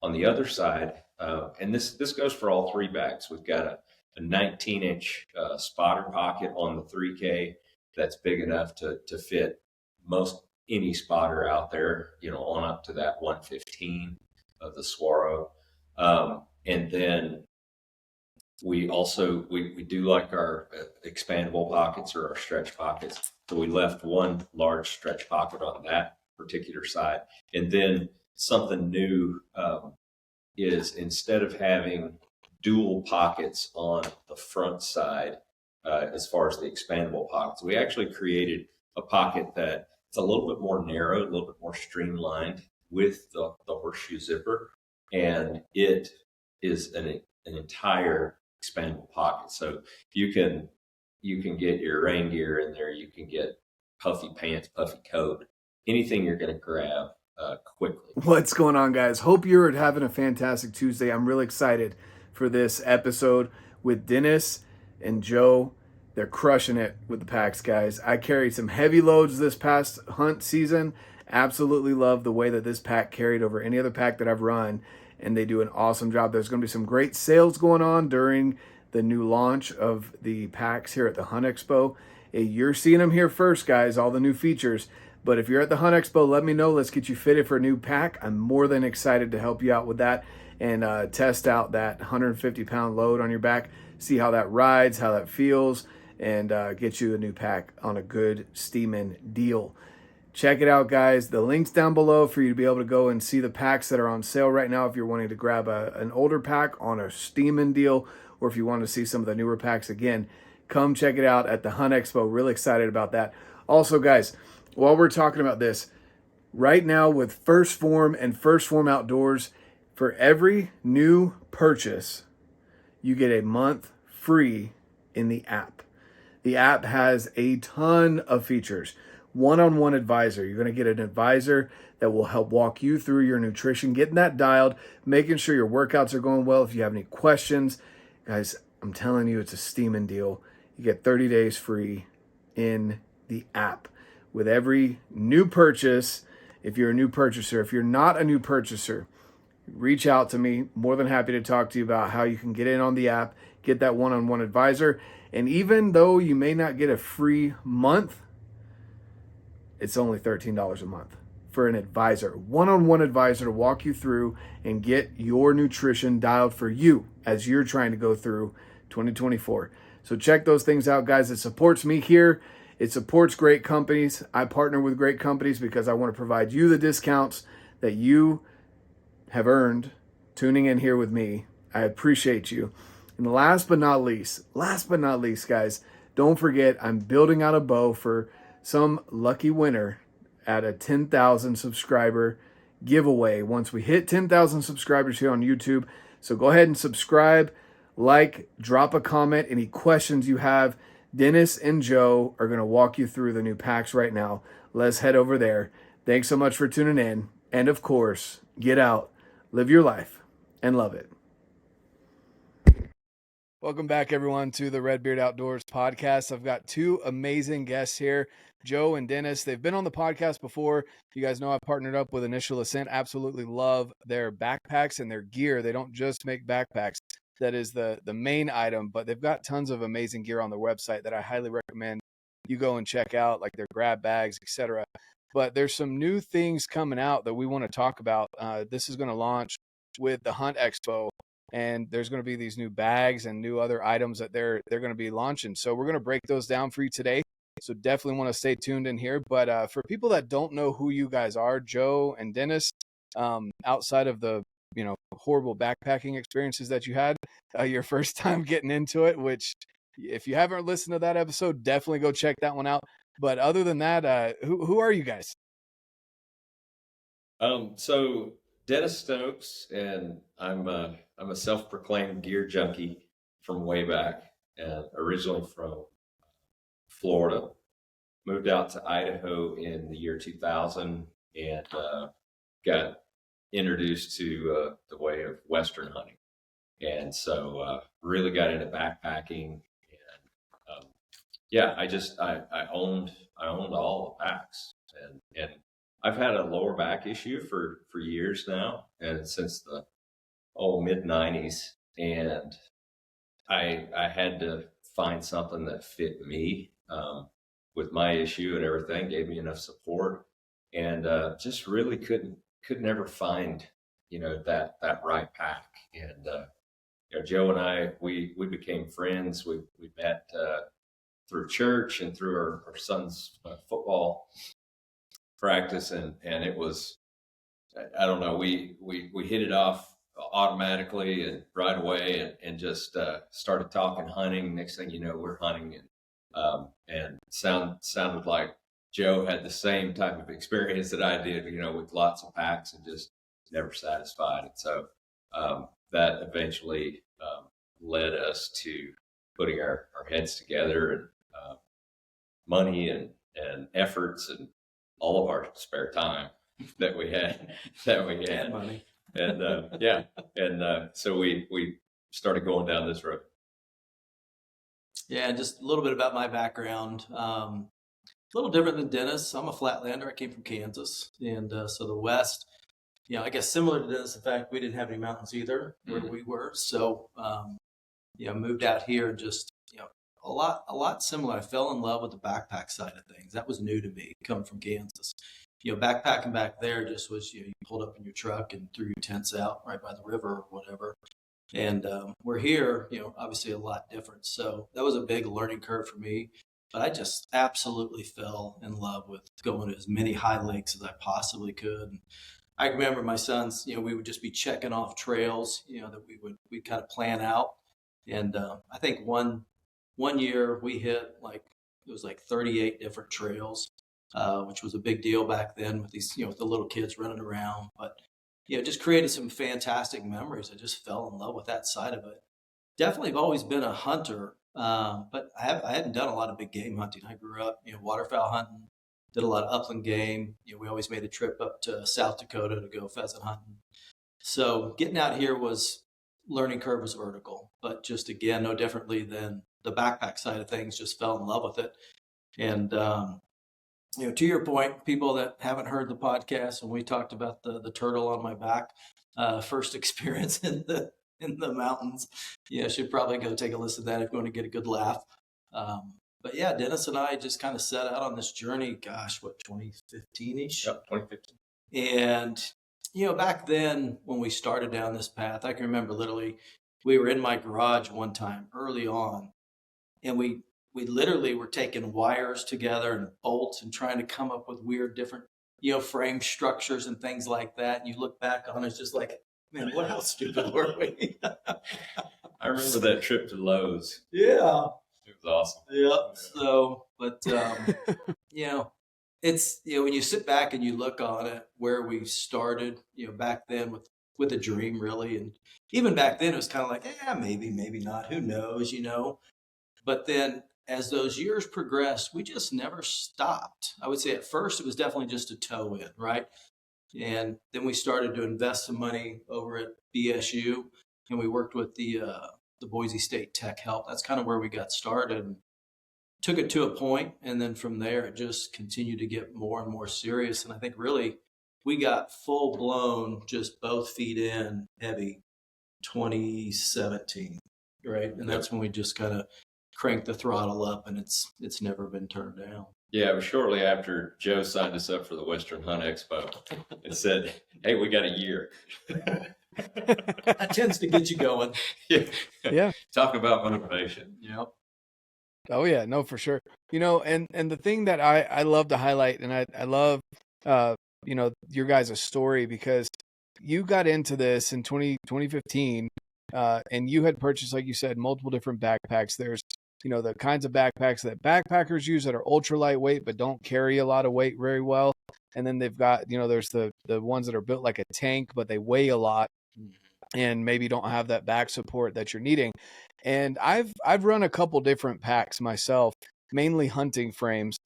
on the other side, and this goes for all three bags. We've got a 19-inch spotter pocket on the 3K that's big enough to fit most any spotter out there, on up to that 115 of the Swaro. And then we also, we do like our expandable pockets or our stretch pockets. So we left one large stretch pocket on that particular side. And then something new is instead of having dual pockets on the front side, as far as the expandable pockets, we actually created a pocket that it's a little bit more narrow, a little bit more streamlined with the horseshoe zipper, and it is an entire expandable pocket. So you can get your rain gear in there, you can get puffy pants, puffy coat, anything you're going to grab quickly. What's going on, guys? Hope you're having a fantastic Tuesday. I'm really excited for this episode with Dennis and Joe. They're crushing it with the packs, guys. I carried some heavy loads this past hunt season. Absolutely love the way that this pack carried over any other pack that I've run, and they do an awesome job. There's going to be some great sales going on during the new launch of the packs here at the Hunt Expo. You're seeing them here first, guys, all the new features. But if you're at the Hunt Expo, let me know. Let's get you fitted for a new pack. I'm more than excited to help you out with that and test out that 150-pound load on your back, see how that rides, how that feels, and get you a new pack on a good steaming deal. Check it out, guys. The link's down below for you to be able to go and see the packs that are on sale right now if you're wanting to grab an older pack on a steaming deal, or if you want to see some of the newer packs. Again, come check it out at the Hunt Expo. Really excited about that. Also, guys, while we're talking about this, right now with Phorm and Phorm Outdoors, for every new purchase, you get a month free in the app. The app has a ton of features. One-on-one advisor. You're going to get an advisor that will help walk you through your nutrition, getting that dialed, making sure your workouts are going well. If you have any questions, guys, I'm telling you, it's a steaming deal. You get 30 days free in the app with every new purchase. If you're a new purchaser, if you're not a new purchaser, reach out to me. More than happy to talk to you about how you can get in on the app, get that one-on-one advisor. And even though you may not get a free month, it's only $13 a month for an advisor, one-on-one advisor to walk you through and get your nutrition dialed for you as you're trying to go through 2024. So check those things out, guys. It supports me here. It supports great companies. I partner with great companies because I want to provide you the discounts that you have earned tuning in here with me. I appreciate you. And last but not least, guys, don't forget I'm building out a bow for some lucky winner at a 10,000 subscriber giveaway once we hit 10,000 subscribers here on YouTube. So go ahead and subscribe, like, drop a comment, any questions you have. Dennis and Joe are going to walk you through the new packs right now. Let's head over there. Thanks so much for tuning in. And of course, get out, live your life, and love it. Welcome back, everyone, to the Red.beard Outdoors podcast. I've got two amazing guests here, Joe and Dennis. They've been on the podcast before. You guys know I've partnered up with Initial Ascent. Absolutely love their backpacks and their gear. They don't just make backpacks. That is the main item, but they've got tons of amazing gear on their website that I highly recommend you go and check out, like their grab bags, etc. But there's some new things coming out that we want to talk about. This is going to launch with the Hunt Expo, and there's going to be these new bags and new other items that they're going to be launching. So we're going to break those down for you today. So definitely want to stay tuned in here. But for people that don't know who you guys are, Joe and Dennis, outside of the horrible backpacking experiences that you had your first time getting into it, which if you haven't listened to that episode, definitely go check that one out. But other than that, who are you guys? So Dennis Stokes, and I'm a self-proclaimed gear junkie from way back, and originally from Florida. Moved out to Idaho in the year 2000 and got introduced to the way of Western hunting, and so really got into backpacking. And I owned all the packs, and I've had a lower back issue for years now, and since the mid-90s, and I had to find something that fit me with my issue and everything, gave me enough support, and just really could never find that right pack. And Joe and I, we became friends. We met through church and through our son's football practice, and it was, I don't know, we hit it off automatically and right away, and just started talking hunting. Next thing you know, we're hunting, and sounded like Joe had the same type of experience that I did, with lots of packs and just never satisfied. And so that eventually led us to putting our heads together, and money and efforts and all of our spare time that we had money. And so we started going down this road. Yeah, and just a little bit about my background. A little different than Dennis. I'm a flatlander. I came from Kansas, and so the West, I guess similar to Dennis. In fact, we didn't have any mountains either where we were. So, moved out here and just, a lot similar. I fell in love with the backpack side of things. That was new to me coming from Kansas. Backpacking back there just was, you pulled up in your truck and threw your tents out right by the river or whatever. And we're here, obviously a lot different. So that was a big learning curve for me. But I just absolutely fell in love with going to as many high lakes as I possibly could. And I remember my sons, we would just be checking off trails, that we'd kind of plan out. And I think one year we hit it was 38 different trails, which was a big deal back then with these, with the little kids running around. But just created some fantastic memories. I just fell in love with that side of it. Definitely have always been a hunter, but I hadn't done a lot of big game hunting. I grew up, waterfowl hunting, did a lot of upland game. We always made a trip up to South Dakota to go pheasant hunting. So getting out here learning curve was vertical, but just again, no differently than the backpack side of things, just fell in love with it. And, to your point, people that haven't heard the podcast, when we talked about the turtle on my back, first experience in the mountains, should probably go take a listen to that if you want to get a good laugh. But yeah, Dennis and I just kind of set out on this journey, 2015-ish? Yep, 2015. And, back then when we started down this path, I can remember literally we were in my garage one time early on, and we literally were taking wires together and bolts and trying to come up with weird different, frame structures and things like that. And you look back on it, it's just like, man, how stupid were we? I remember that trip to Lowe's. Yeah. It was awesome. Yeah. So, but, it's, when you sit back and you look on it, where we started, back then with a dream really. And even back then it was kind of like, maybe not, who knows, but then as those years progressed, we just never stopped. I would say at first it was definitely just a toe in, right? And then we started to invest some money over at BSU, and we worked with the Boise State Tech Help. That's kind of where we got started. And took it to a point, and then from there it just continued to get more and more serious. And I think really we got full blown, just both feet in heavy 2017, right? And that's when we just kind of cranked the throttle up, and it's never been turned down. Yeah, it was shortly after Joe signed us up for the Western Hunt Expo and said, "Hey, we got a year." That tends to get you going. Yeah. Talk about motivation. Yep. Oh yeah, no, for sure. And the thing that I love to highlight, and I love, your guys' story, because you got into this in 2015, and you had purchased, like you said, multiple different backpacks. There's, the kinds of backpacks that backpackers use that are ultra lightweight, but don't carry a lot of weight very well. And then they've got, there's the ones that are built like a tank, but they weigh a lot and maybe don't have that back support that you're needing. And I've run a couple different packs myself, mainly hunting frames.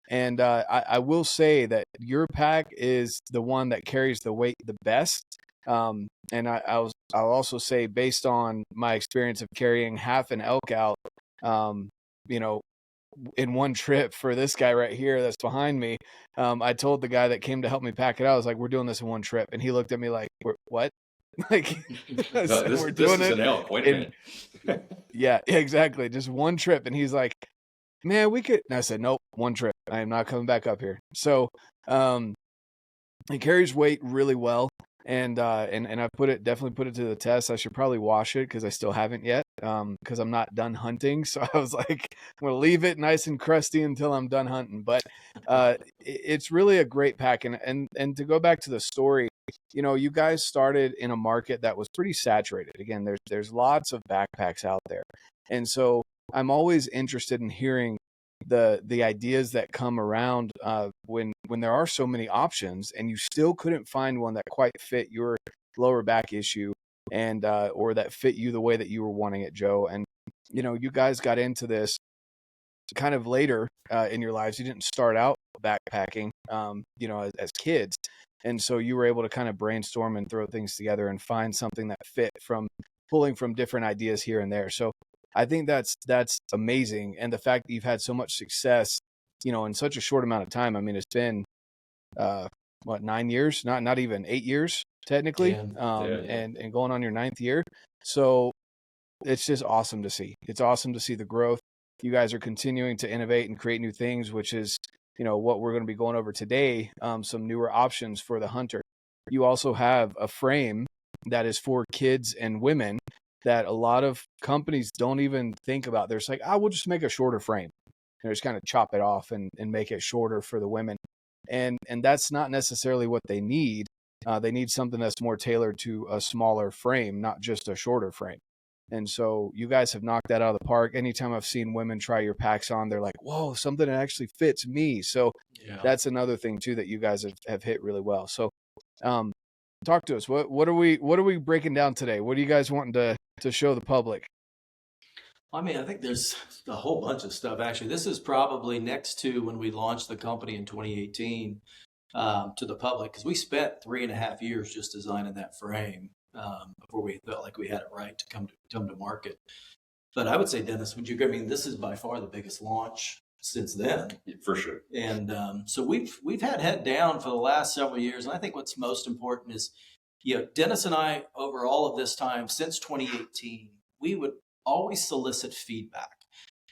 And I will say that your pack is the one that carries the weight the best. And I'll also say, based on my experience of carrying half an elk out, in one trip for this guy right here that's behind me, I told the guy that came to help me pack it out, I was like, we're doing this in one trip. And he looked at me like, what? Like, I No, said, this we're this doing is it. an elk. Wait a And minute. yeah, exactly. Just one trip. And he's like, man, we could. And I said, nope, one trip. I am not coming back up here. So, it carries weight really well. And I've definitely put it to the test. I should probably wash it because I still haven't yet. Because I'm not done hunting. So I was like, I'm going to leave it nice and crusty until I'm done hunting. But, it's really a great pack. And to go back to the story, you guys started in a market that was pretty saturated. Again, there's lots of backpacks out there. And so I'm always interested in hearing the ideas that come around when there are so many options and you still couldn't find one that quite fit your lower back issue and or that fit you the way that you were wanting it, Joe. And you guys got into this kind of later in your lives. You didn't start out backpacking, as kids. And so you were able to kind of brainstorm and throw things together and find something that fit from pulling from different ideas here and there. So I think that's amazing. And the fact that you've had so much success, in such a short amount of time. I mean, it's been, 9 years, not even 8 years technically. Yeah. And going on your 9th year. So it's just awesome to see. It's awesome to see the growth. You guys are continuing to innovate and create new things, which is, what we're going to be going over today. Some newer options for the hunter. You also have a frame that is for kids and women that a lot of companies don't even think about. They're just like, we'll just make a shorter frame. And just kind of chop it off and make it shorter for the women. And that's not necessarily what they need. They need something that's more tailored to a smaller frame, not just a shorter frame. And so you guys have knocked that out of the park. Anytime I've seen women try your packs on, they're like, whoa, something that actually fits me. So that's another thing too that you guys have hit really well. So talk to us. What are we breaking down today? What are you guys wanting to show the public? I mean, I think there's a whole bunch of stuff. Actually, this is probably next to when we launched the company in 2018 to the public, because we spent 3.5 years just designing that frame before we felt like we had it right to come to market. But I would say, Dennis, would you agree? I mean, this is by far the biggest launch since then. Yeah, for sure. And so we've had head down for the last several years. And I think what's most important is, Dennis and I, over all of this time since 2018, we would always solicit feedback.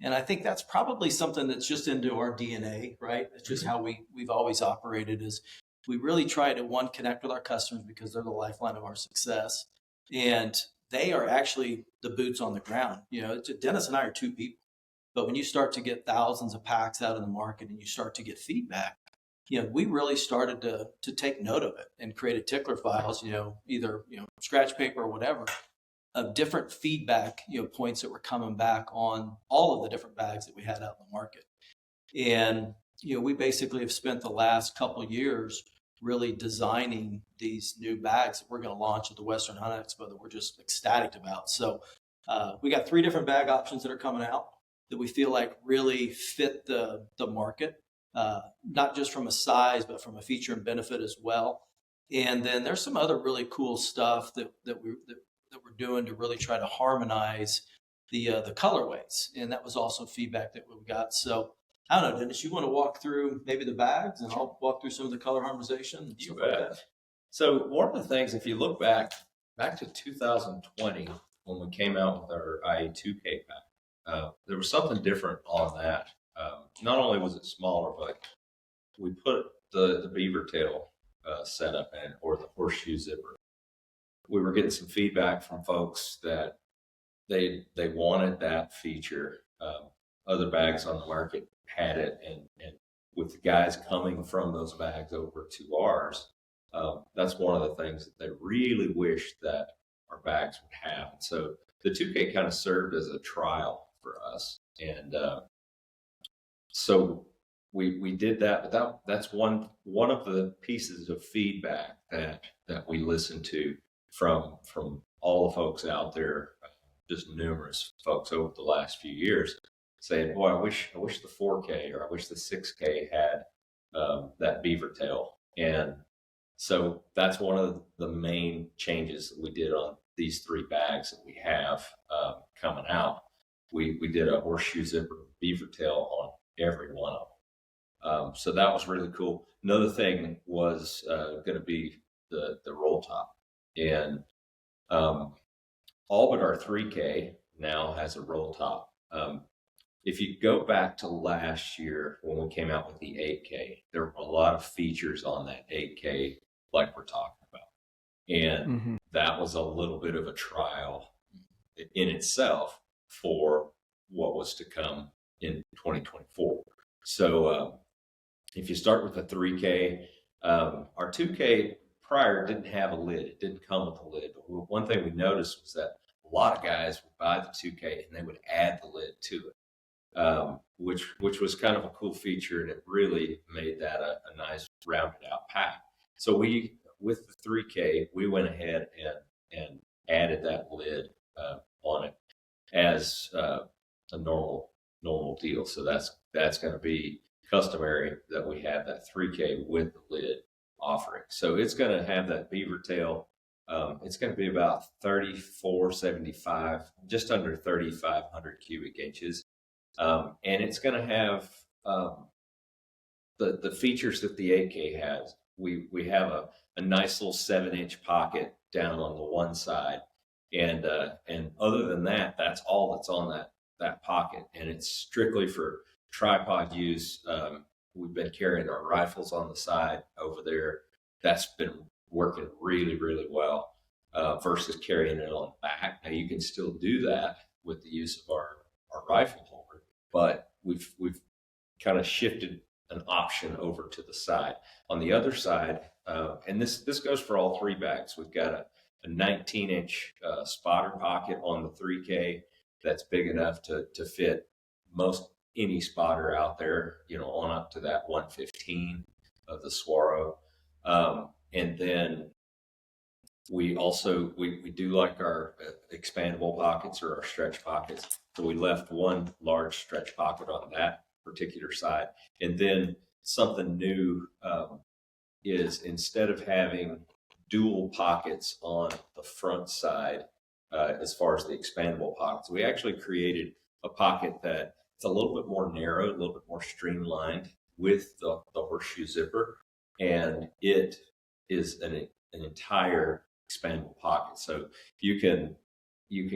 And I think that's probably something that's just into our DNA, right? It's just how we've always operated. Is we really try to connect with our customers because they're the lifeline of our success. And they are actually the boots on the ground. Dennis and I are two people. But when you start to get thousands of packs out in the market and you start to get feedback, we really started to take note of it and created tickler files, either, scratch paper or whatever, of different feedback, points that were coming back on all of the different bags that we had out in the market. And, we basically have spent the last couple of years really designing these new bags that we're going to launch at the Western Hunt Expo that we're just ecstatic about. So we got 3 different bag options that are coming out that we feel like really fit the market, not just from a size, but from a feature and benefit as well. And then there's some other really cool stuff that we're doing to really try to harmonize the colorways. And that was also feedback that we got. So I don't know, Dennis, you want to walk through maybe the bags and I'll walk through some of the color harmonization and stuff like that? So one of the things, if you look back to 2020, when we came out with our IA2K pack, there was something different on that. Not only was it smaller, but we put the beaver tail setup in, or the horseshoe zipper. We were getting some feedback from folks that they wanted that feature. Other bags on the market had it, and with the guys coming from those bags over to ours, that's one of the things that they really wish that our bags would have. So the 2K kind of served as a trial for us, and so we did that. But that's one of the pieces of feedback that we listened to from all the folks out there, just numerous folks over the last few years, saying, "Boy, I wish the 4K or I wish the 6K had that beaver tail." And so that's one of the main changes that we did on these 3 bags that we have coming out. We did a horseshoe zipper beaver tail on every one of them. So that was really cool. Another thing was going to be the roll top. And All but our 3K now has a roll top. If you go back to last year when we came out with the 8K, there were a lot of features on that 8K like we're talking about. And that was a little bit of a trial in itself for what was to come in 2024. So if you start with the 3K, our 2K prior didn't have a lid. It didn't come with a lid. But one thing we noticed was that a lot of guys would buy the 2K and they would add the lid to it, which was kind of a cool feature, and it really made that a nice rounded out pack. So with the 3K, we went ahead and added that lid on it as a normal deal. So that's going to be customary that we have that 3K with the lid offering. So it's going to have that beaver tail. It's going to be about 3475, just under 3,500 cubic inches. And it's going to have the features that the 8K has. We have a nice little 7-inch pocket down on the one side. And other than that, that's all that's on that pocket. And it's strictly for tripod use. We've been carrying our rifles on the side over there. That's been working really, really well versus carrying it on the back. Now you can still do that with the use of our rifle holder, but we've kind of shifted an option over to the side. On the other side, and this goes for all three bags. We've got a 19-inch spotter pocket on the 3K that's big enough to fit most any spotter out there, on up to that 115 of the Swaro. And then we also, we do like our expandable pockets or our stretch pockets. So we left one large stretch pocket on that particular side. And then something new is instead of having dual pockets on the front side, as far as the expandable pockets, we actually created a pocket that it's a little bit more narrow, a little bit more streamlined with the horseshoe zipper, and it is an entire expandable pocket. So you can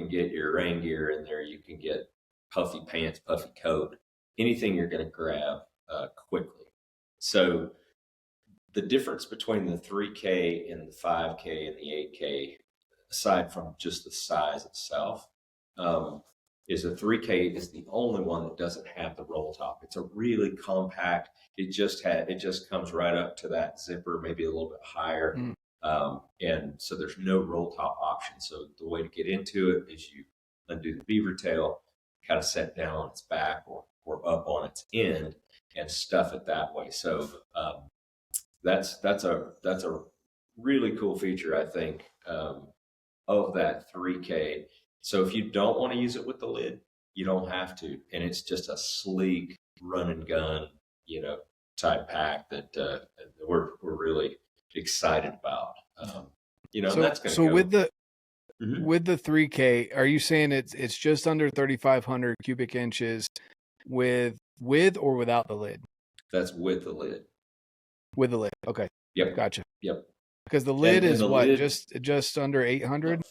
get your rain gear in there, you can get puffy pants, puffy coat, anything you're going to grab quickly. So the difference between the 3K and the 5K and the 8K, aside from just the size itself, is the 3K is the only one that doesn't have the roll top. It's a really compact. It just comes right up to that zipper, maybe a little bit higher. And so there's no roll top option. So the way to get into it is you undo the beaver tail, kind of set down on its back or up on its end and stuff it that way. So that's a really cool feature, I think, of that 3K. So if you don't want to use it with the lid, you don't have to. And it's just a sleek run and gun, type pack that we're really excited about. So that's going to go. with the 3K, are you saying it's just under 3,500 cubic inches with or without the lid? That's with the lid. With the lid. Okay. Yep. Gotcha. Yep. Because the lid And is the what? lid- Just under 800?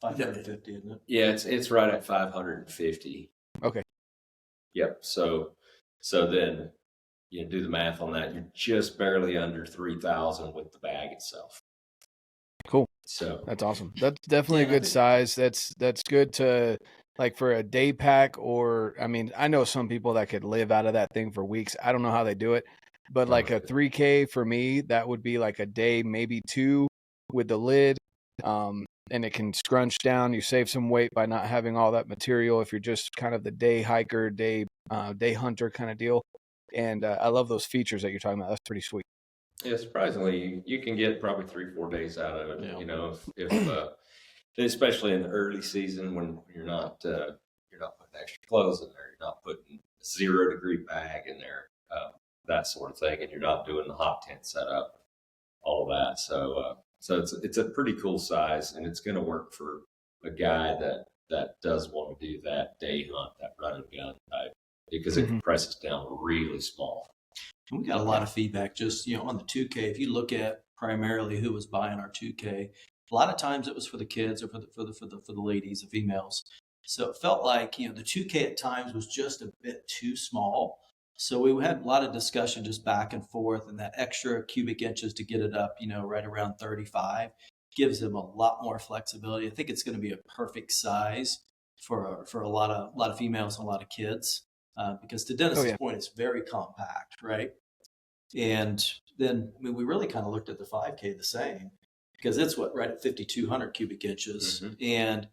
550, isn't it? Yeah, it's right at 550. Okay. Yep. So then you do the math on that. You're just barely under 3,000 with the bag itself. Cool. So That's awesome. That's definitely a I good think- size. That's good to like for a day pack, or I mean, I know some people that could live out of that thing for weeks. I don't know how they do it, but like a 3K for me, that would be like a day, maybe two with the lid. And it can scrunch down. You save some weight by not having all that material if you're just kind of the day hiker, day hunter kind of deal. And I love those features that you're talking about. That's pretty sweet. yeah, surprisingly, you can get probably 3-4 days out of it. Yeah. If especially in the early season when you're not putting extra clothes in there, you're not putting a 0-degree bag in there, that sort of thing, and you're not doing the hot tent setup, all of that. So it's a pretty cool size, and it's going to work for a guy that does want to do that day hunt, that run and gun type, because it compresses down really small. We got a lot of feedback just, on the 2K. If you look at primarily who was buying our 2K, A lot of times it was for the kids or for the ladies, the females. So it felt like, the 2K at times was just a bit too small. So we had a lot of discussion just back and forth, and that extra cubic inches to get it up, right around 35 gives them a lot more flexibility. I think it's going to be a perfect size for a lot of females and a lot of kids, because to Dennis's point, it's very compact, right? And then we really kind of looked at the 5K the same, because it's right at 5,200 cubic inches. Mm-hmm. And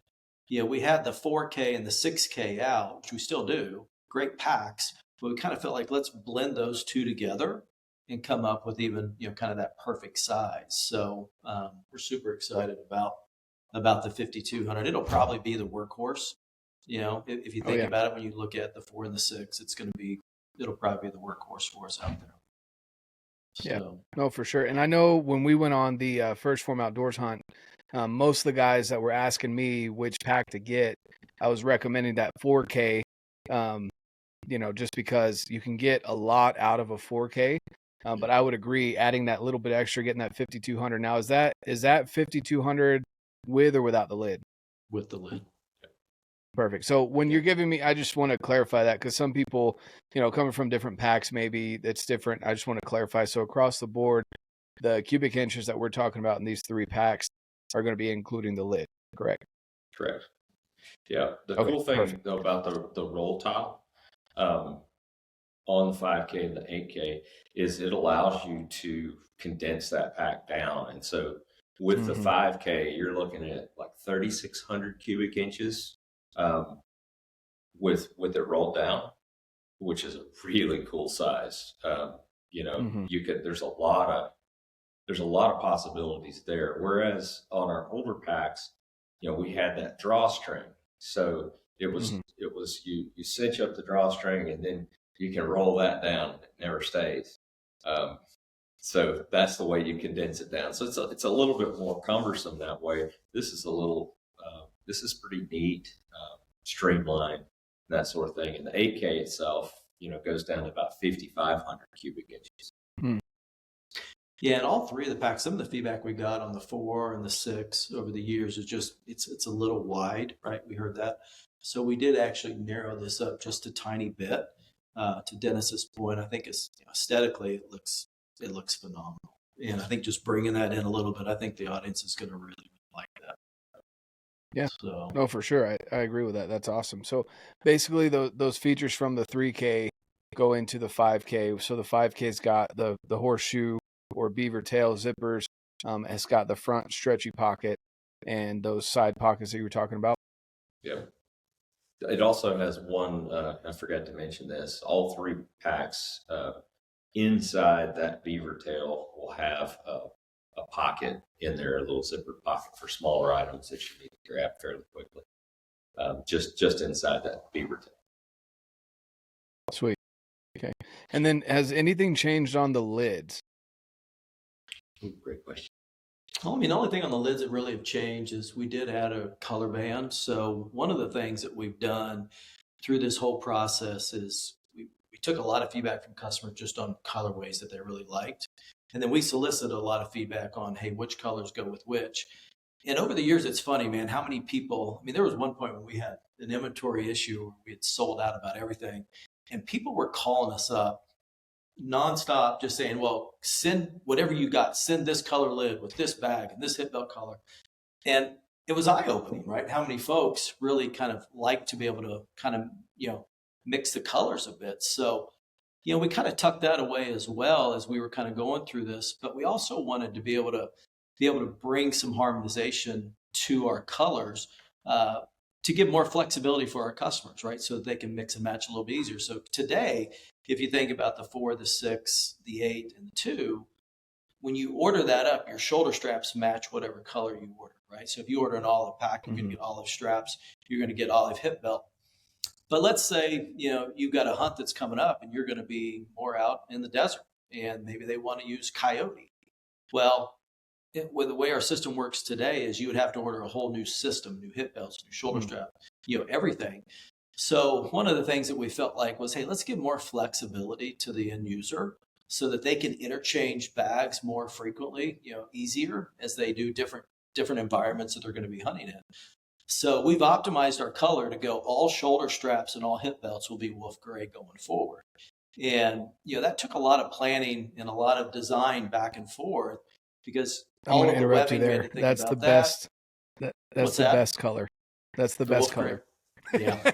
we had the 4K and the 6K out, which we still do, great packs, but we kind of felt like let's blend those two together and come up with even, kind of that perfect size. So we're super excited about the 5,200. It'll probably be the workhorse. If you think about it, when you look at the 4 and the 6, it'll probably be the workhorse for us out there. Yeah, no, for sure. And I know when we went on the first Phorm Outdoors hunt, most of the guys that were asking me which pack to get, I was recommending that 4K, just because you can get a lot out of a 4K. But I would agree, adding that little bit extra, getting that 5,200. Now, is that 5,200 with or without the lid? With the lid. Perfect. So when you're giving me, I just want to clarify that, because some people, coming from different packs, maybe it's different. I just want to clarify. So across the board, the cubic inches that we're talking about in these 3 packs are going to be including the lid, correct? Correct. Yeah. The cool thing though about the roll top on the 5K and the 8K is it allows you to condense that pack down. And so with the 5K, you're looking at like 3,600 cubic inches with it rolled down, which is a really cool size. You could, there's a lot of possibilities there. Whereas on our older packs, we had that drawstring. So it was you cinch up the drawstring and then you can roll that down. It never stays. So that's the way you condense it down. So it's a little bit more cumbersome that way. This is this is pretty neat, streamlined, that sort of thing. And the 8K itself, goes down to about 5,500 cubic inches. Yeah, and all 3 of the packs, some of the feedback we got on the 4 and the 6 over the years is just, it's a little wide, right? We heard that. So we did actually narrow this up just a tiny bit. To Dennis's point, I think it's aesthetically, it looks phenomenal. And I think just bringing that in a little bit, I think the audience is going to really like that. Yeah, no, for sure. I agree with that. That's awesome. So basically those features from the 3K go into the 5K. So the 5K's got the horseshoe or beaver tail zippers. It's got the front stretchy pocket and those side pockets that you were talking about. Yeah. It also has one, I forgot to mention this, all 3 packs inside that beaver tail will have a pocket in there, a little zipper pocket for smaller items that you need to grab fairly quickly. Just inside that beaver tail. Sweet. Okay. And then has anything changed on the lids? Ooh, great question. Well, the only thing on the lids that really have changed is we did add a color band. So one of the things that we've done through this whole process is we took a lot of feedback from customers just on colorways that they really liked. And then we solicited a lot of feedback on, hey, which colors go with which. And over the years, it's funny, man, how many people, there was one point when we had an inventory issue where we had sold out about everything. And people were calling us up nonstop, just saying, well, send whatever you got, send this color lid with this bag and this hip belt color. And it was eye-opening, right? How many folks really kind of like to be able to kind of, mix the colors a bit. So, we kind of tucked that away as well as we were kind of going through this, but we also wanted to be able to bring some harmonization to our colors, to give more flexibility for our customers, right? So that they can mix and match a little bit easier. So today, if you think about the 4, the 6, the 8, and the 2, when you order that up, your shoulder straps match whatever color you order, right? So if you order an olive pack, you're going to get olive straps, you're going to get olive hip belt. But let's say, you've got a hunt that's coming up and you're going to be more out in the desert and maybe they want to use coyote. Well, with the way our system works today is you would have to order a whole new system, new hip belts, new shoulder strap, everything. So one of the things that we felt like was, hey, let's give more flexibility to the end user so that they can interchange bags more frequently, easier as they do different different environments that they're going to be hunting in. So we've optimized our color to go all shoulder straps and all hip belts will be wolf gray going forward. And, that took a lot of planning and a lot of design back and forth because I'm going to interrupt you there. That's the best. That's the best color. That's the best color. Yeah.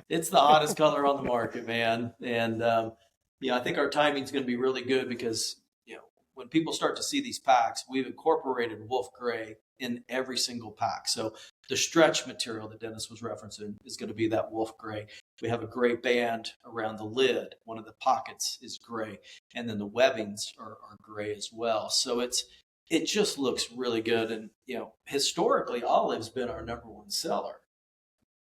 It's the hottest color on the market, man. And, I think our timing is going to be really good because, when people start to see these packs, we've incorporated wolf gray in every single pack. So the stretch material that Dennis was referencing is going to be that wolf gray. We have a gray band around the lid. One of the pockets is gray. And then the webbings are gray as well. So it just looks really good. And, historically, olive's been our number one seller.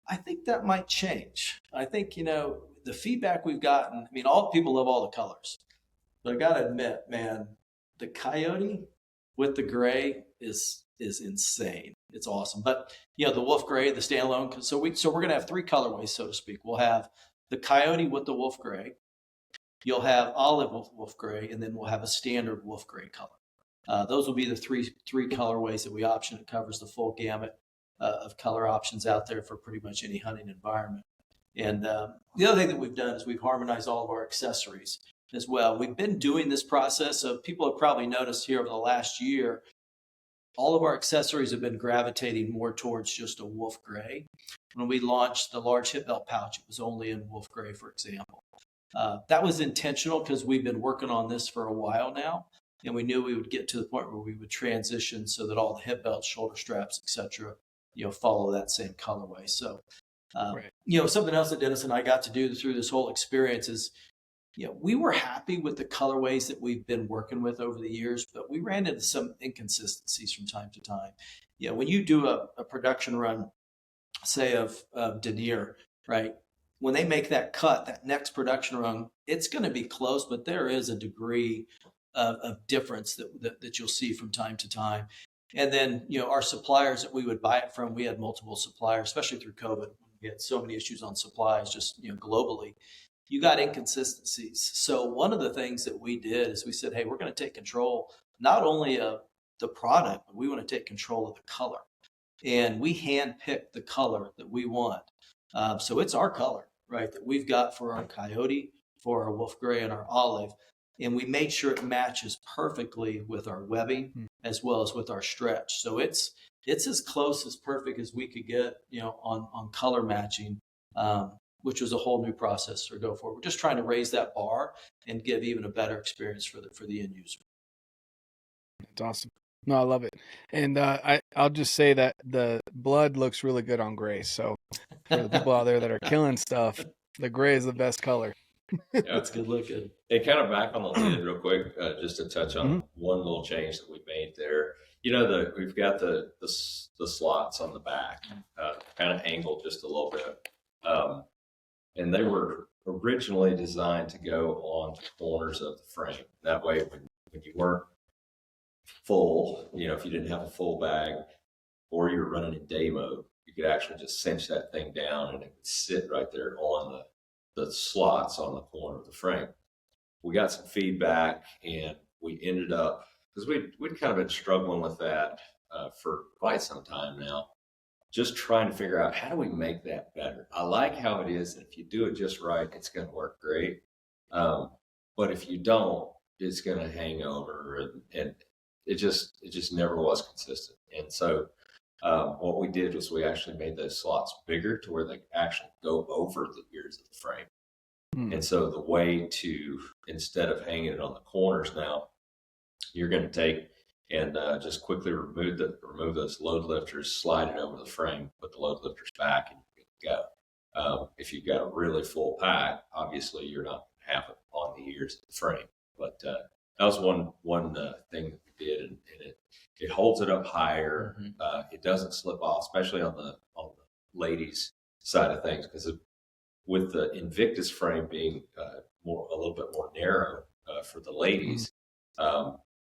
I think that might change. I think, the feedback we've gotten, all people love all the colors. But I got to admit, man, the coyote with the gray is insane. It's awesome. But, the wolf gray, the standalone. So we're going to have three colorways, so to speak. We'll have the coyote with the wolf gray. You'll have olive wolf gray, and then we'll have a standard wolf gray color. Those will be the three colorways that we option. It covers the full gamut of color options out there for pretty much any hunting environment. And the other thing that we've done is we've harmonized all of our accessories as well. We've been doing this process of people have probably noticed here over the last year, all of our accessories have been gravitating more towards just a wolf gray. When we launched the large hip belt pouch, it was only in wolf gray, for example. That was intentional because we've been working on this for a while now. And we knew we would get to the point where we would transition so that all the hip belts, shoulder straps, etc., follow that same colorway. So, right. Something else that Dennis and I got to do through this whole experience is, we were happy with the colorways that we've been working with over the years, but we ran into some inconsistencies from time to time. When you do a production run, say of denier, right? When they make that cut, that next production run, it's going to be close, but there is a degree of difference that you'll see from time to time. And then, our suppliers that we would buy it from, we had multiple suppliers, especially through COVID. We had so many issues on supplies, just, globally. You got inconsistencies. So one of the things that we did is we said, hey, we're going to take control, not only of the product, but we want to take control of the color. And we handpicked the color that we want. So it's our color, right, that we've got for our coyote, for our wolf gray, and our olive. And we made sure it matches perfectly with our webbing as well as with our stretch. So it's as close as perfect as we could get, on color matching, which was a whole new process to go forward. We're just trying to raise that bar and give even a better experience for the end user. That's awesome. No, I love it. And I'll just say that the blood looks really good on gray. So for the people out there that are killing stuff, the gray is the best color. Yeah, it's good looking. And kind of back on the lid real quick, just to touch on one little change that we made there. We've got the slots on the back, kind of angled just a little bit. And they were originally designed to go on the corners of the frame. That way, when you weren't full, if you didn't have a full bag or you were running in day mode, you could actually just cinch that thing down and it would sit right there on the slots on the corner of the frame. We got some feedback and we ended up, because we'd kind of been struggling with that for quite some time now, just trying to figure out how do we make that better. I like how it is, and if you do it just right, it's going to work great. But if you don't, it's going to hang over, and it just never was consistent. And so what we did was we actually made those slots bigger to where they actually go over the ears of the frame. And so the way to, instead of hanging it on the corners now, you're going to take and just quickly remove those load lifters, slide it over the frame, put the load lifters back, and you're good to go. If you've got a really full pack, obviously you're not going to have it on the ears of the frame. But that was one thing that we did, and it holds it up higher. It doesn't slip off, especially on the ladies' side of things, because with the Invictus frame being a little bit more narrow for the ladies,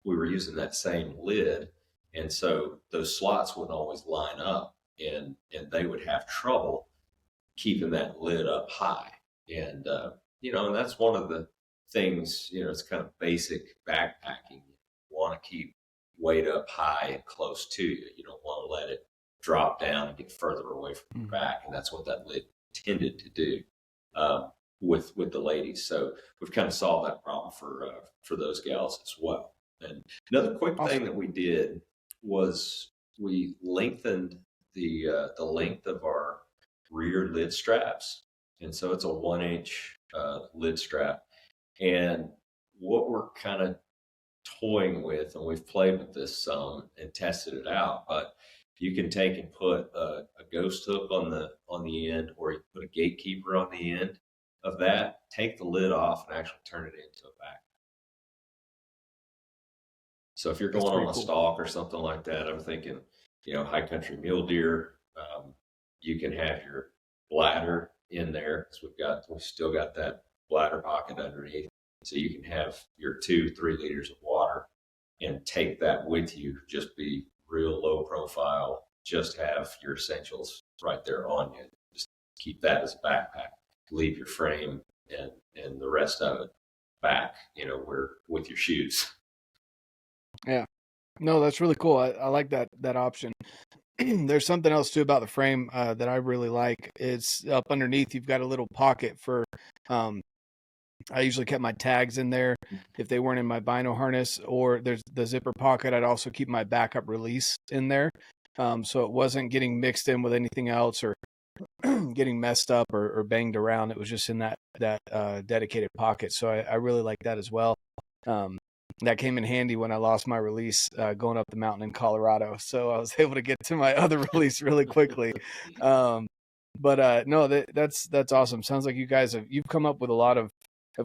we were using that same lid, and so those slots wouldn't always line up, and they would have trouble keeping that lid up high. And and that's one of the things, it's kind of basic backpacking. You want to keep weight up high and close to you. You don't want to let it drop down and get further away from your back, and that's what that lid tended to do with the ladies. So we've kind of solved that problem for those gals as well. And another quick thing that we did was we lengthened the length of our rear lid straps, and so it's a 1-inch lid strap. And what we're kind of toying with, and we've played with this some and tested it out, but you can take and put a ghost hook on the end, or you put a gatekeeper on the end of that, take the lid off, and actually turn it into a back. So if you're going on a stalk or something like that, I'm thinking, high country mule deer, you can have your bladder in there, because we've still got that bladder pocket underneath. So you can have your 2-3 liters of water and take that with you. Just be real low profile. Just have your essentials right there on you. Just keep that as a backpack. Leave your frame and the rest of it back, with your shoes. Yeah. No, that's really cool. I like that option. There's something else too about the frame that I really like. It's up underneath. You've got a little pocket for. I usually kept my tags in there if they weren't in my bino harness, or there's the zipper pocket. I'd also keep my backup release in there, so it wasn't getting mixed in with anything else or getting messed up or banged around. It was just in that dedicated pocket. So I really like that as well. That came in handy when I lost my release going up the mountain in Colorado. So I was able to get to my other release really quickly. No, that's awesome. Sounds like you guys you've come up with a lot of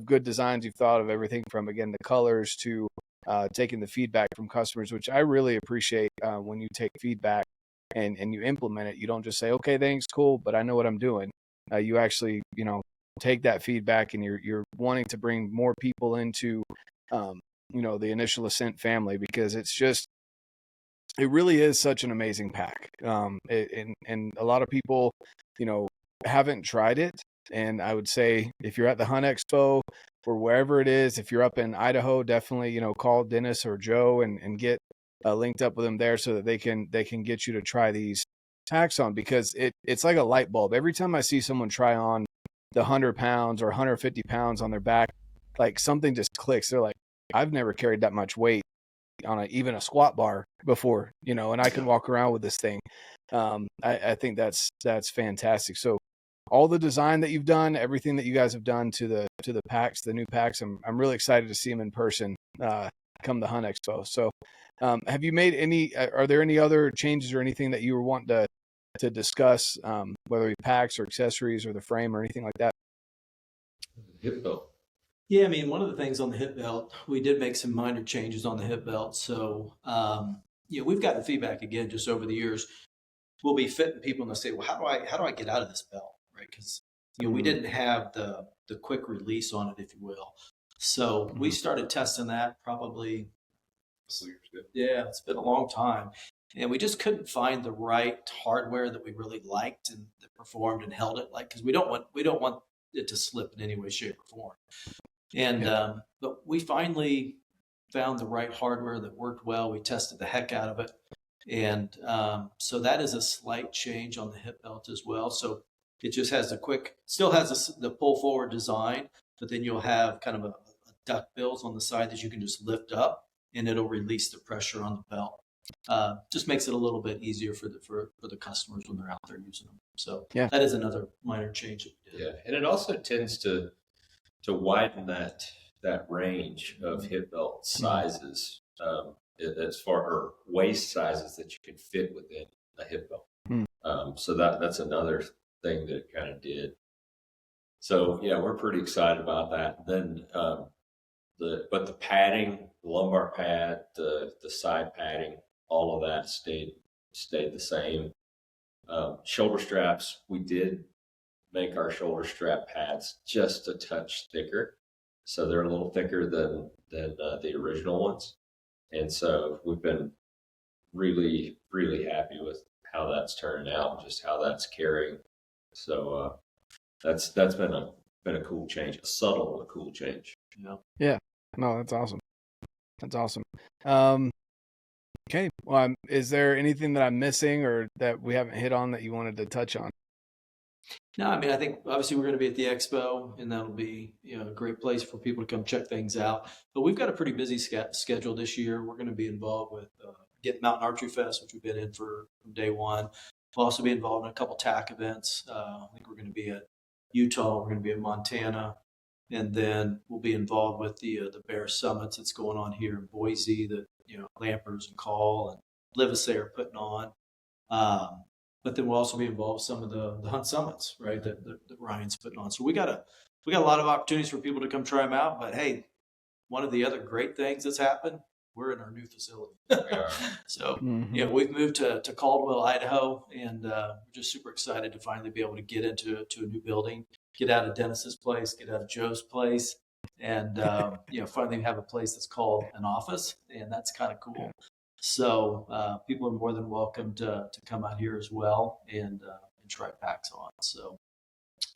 good designs. You've thought of everything from, again, the colors to taking the feedback from customers, which I really appreciate when you take feedback and you implement it. You don't just say, okay, thanks, cool, but I know what I'm doing. You actually, take that feedback, and you're wanting to bring more people into the initial Ascent family, because it really is such an amazing pack. And a lot of people, haven't tried it. And I would say, if you're at the Hunt Expo or wherever it is, if you're up in Idaho, definitely, call Dennis or Joe and get linked up with them there, so that they can get you to try these packs on, because it's like a light bulb. Every time I see someone try on the 100 pounds or 150 pounds on their back, like something just clicks. They're like, I've never carried that much weight on even a squat bar before, and I can walk around with this thing. I think that's fantastic. So all the design that you've done, everything that you guys have done to the packs, the new packs, I'm really excited to see them in person come the Hunt Expo. So have you made are there any other changes or anything that you were wanting to discuss, whether it be packs or accessories or the frame or anything like that? Hip belt. Yeah, I mean, one of the things on the hip belt, we did make some minor changes on the hip belt. So, we've gotten feedback, again, just over the years. We'll be fitting people and they'll say, well, how do I get out of this belt? Right. Because, we didn't have the quick release on it, if you will. So we started testing that probably, it's been a long time. And we just couldn't find the right hardware that we really liked and that performed and held it, because we don't want it to slip in any way, shape, or form. And but we finally found the right hardware that worked well. We tested the heck out of it, and so that is a slight change on the hip belt as well. So it just has still has the pull forward design, but then you'll have kind of a duck bills on the side that you can just lift up, and it'll release the pressure on the belt. Just makes it a little bit easier for the customers when they're out there using them. So that is another minor change that we did. Yeah, and it also tends to widen that range of hip belt sizes, as far, or waist sizes that you can fit within a hip belt. So that's another thing that it kind of did. So we're pretty excited about that. Then the padding, the lumbar pad, the side padding, all of that stayed the same. Shoulder straps, we did make our shoulder strap pads just a touch thicker, so they're a little thicker than the original ones, and so we've been really, really happy with how that's turning out, just how that's carrying. So that's been a cool change, a subtle but cool change. Yeah. No, that's awesome. That's awesome. Okay. Well, is there anything that I'm missing or that we haven't hit on that you wanted to touch on? No, I mean, I think obviously we're going to be at the expo, and that'll be a great place for people to come check things out. But we've got a pretty busy schedule this year. We're going to be involved with Get Mountain Archery Fest, which we've been in from day one. We'll also be involved in a couple TAC events. I think we're going to be at Utah. We're going to be in Montana, and then we'll be involved with the Bear Summits that's going on here in Boise that Lampers and Call and Livesay are putting on. But then we'll also be involved with some of the hunt summits, right? That Ryan's putting on. So we got a lot of opportunities for people to come try them out. But hey, one of the other great things that's happened, we're in our new facility. So we've moved to Caldwell, Idaho, and we're just super excited to finally be able to get into a new building, get out of Dennis's place, get out of Joe's place, and finally have a place that's called an office, and that's kind of cool. So people are more than welcome to come out here as well and try packs on. So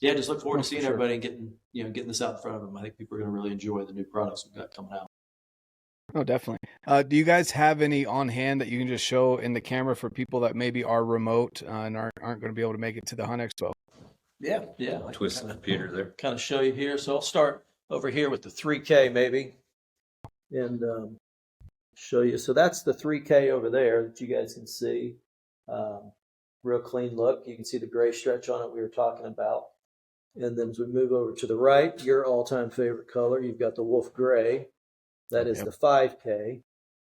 yeah, just look forward to seeing everybody and getting this out in front of them. I think people are going to really enjoy the new products we've got coming out. Oh, definitely. Do you guys have any on hand that you can just show in the camera for people that maybe are remote and aren't going to be able to make it to the Hunt Expo? Yeah. Twist the computer there. Kind of show you here. So I'll start over here with the 3K maybe, and show you. So that's the 3K over there that you guys can see. Real clean look. You can see the gray stretch on it we were talking about. And then as we move over to the right, your all-time favorite color, you've got the wolf gray. That is the 5K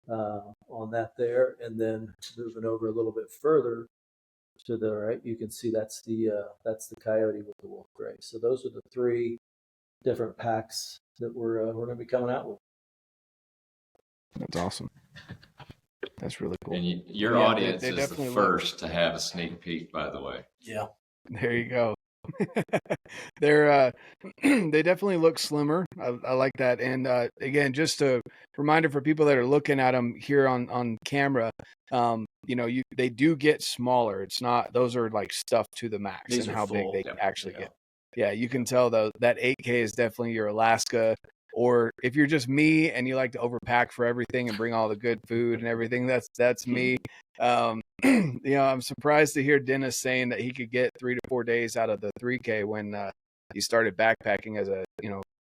on that there. And then moving over a little bit further to the right, you can see that's the coyote with the wolf gray. So those are the three different packs that we're going to be coming out with. That's awesome. That's really cool. And your audience is the first to have a sneak peek, by the way. Yeah. There you go. They definitely look slimmer. I like that. And again, just a reminder for people that are looking at them here on camera, they do get smaller. It's not, those are like stuffed to the max. These and are how full. big they actually get. Yeah, you can tell though that 8K is definitely your Alaska. Or if you're just me and you like to overpack for everything and bring all the good food and everything, that's me. I'm surprised to hear Dennis saying that he could get 3 to 4 days out of the 3K when he started backpacking as a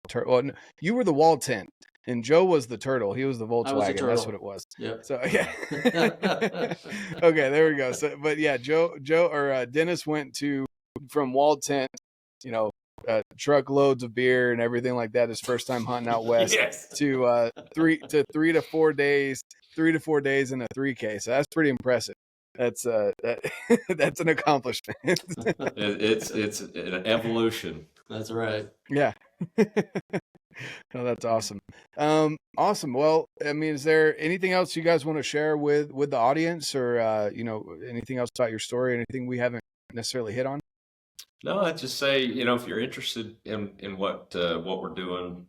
turtle. Well, you were the wall tent and Joe was the turtle. He was the Volkswagen. That's what it was. Yep. So yeah. Okay, there we go. So, but yeah, Joe or Dennis went from wall tent, truckloads of beer and everything like that. His first time hunting out west to 3 to 4 days, 3 to 4 days in a 3K. So that's pretty impressive. That's that's an accomplishment. It's an evolution. That's right. Yeah. Oh, that's awesome. Awesome. Well, I mean, is there anything else you guys want to share with the audience, or anything else about your story? Anything we haven't necessarily hit on? No, I'd just say, if you're interested in what we're doing,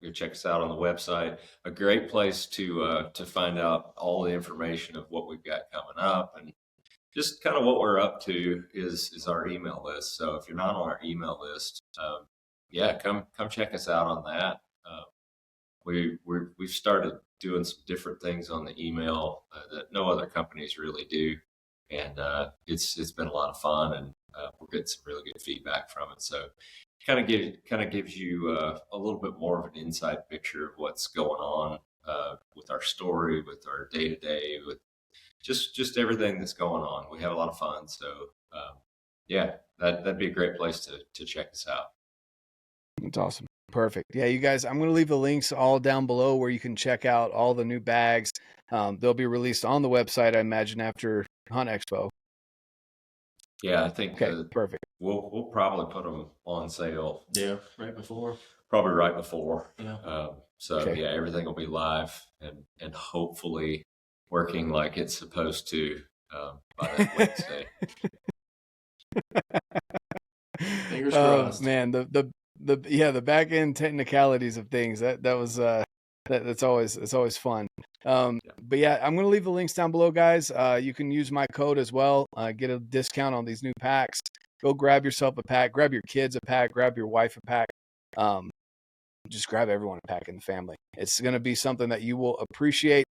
you check us out on the website. A great place to find out all the information of what we've got coming up, and just kind of what we're up to is our email list. So if you're not on our email list, come check us out on that. We've started doing some different things on the email that no other companies really do, and it's been a lot of fun, and we're getting some really good feedback from it. So kind of gives you a little bit more of an inside picture of what's going on with our story, with our day to day, with just everything that's going on. We have a lot of fun. So that'd be a great place to check us out. That's awesome. Perfect. Yeah, you guys, I'm going to leave the links all down below where you can check out all the new bags. They'll be released on the website, I imagine, after Hunt Expo. Yeah, I think perfect. We'll probably put them on sale. Yeah, right before. Probably right before. Yeah. Everything will be live and hopefully working like it's supposed to by that Wednesday. Fingers crossed. Man, the back end technicalities of things that was that's always fun. But yeah, I'm going to leave the links down below, guys. You can use my code as well. Get a discount on these new packs. Go grab yourself a pack, grab your kids a pack, grab your wife a pack. just grab everyone a pack in the family. It's going to be something that you will appreciate.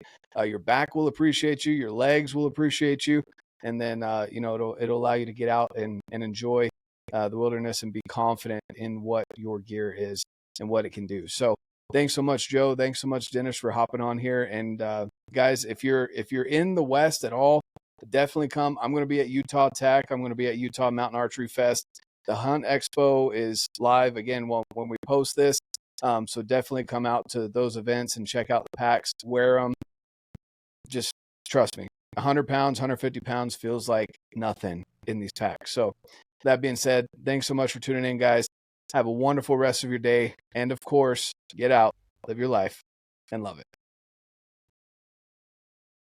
Your back will appreciate you. Your legs will appreciate you. And then, it'll allow you to get out and enjoy the wilderness and be confident in what your gear is and what it can do. So thanks so much, Joe. Thanks so much, Dennis, for hopping on here. And guys, if you're in the West at all, definitely come. I'm going to be at Utah Tech. I'm going to be at Utah Mountain Archery Fest. The Hunt Expo is live again when we post this. So definitely come out to those events and check out the packs. Wear them. Just trust me. 100 pounds, 150 pounds feels like nothing in these packs. So that being said, thanks so much for tuning in, guys. Have a wonderful rest of your day. And of course, get out, live your life, and love it.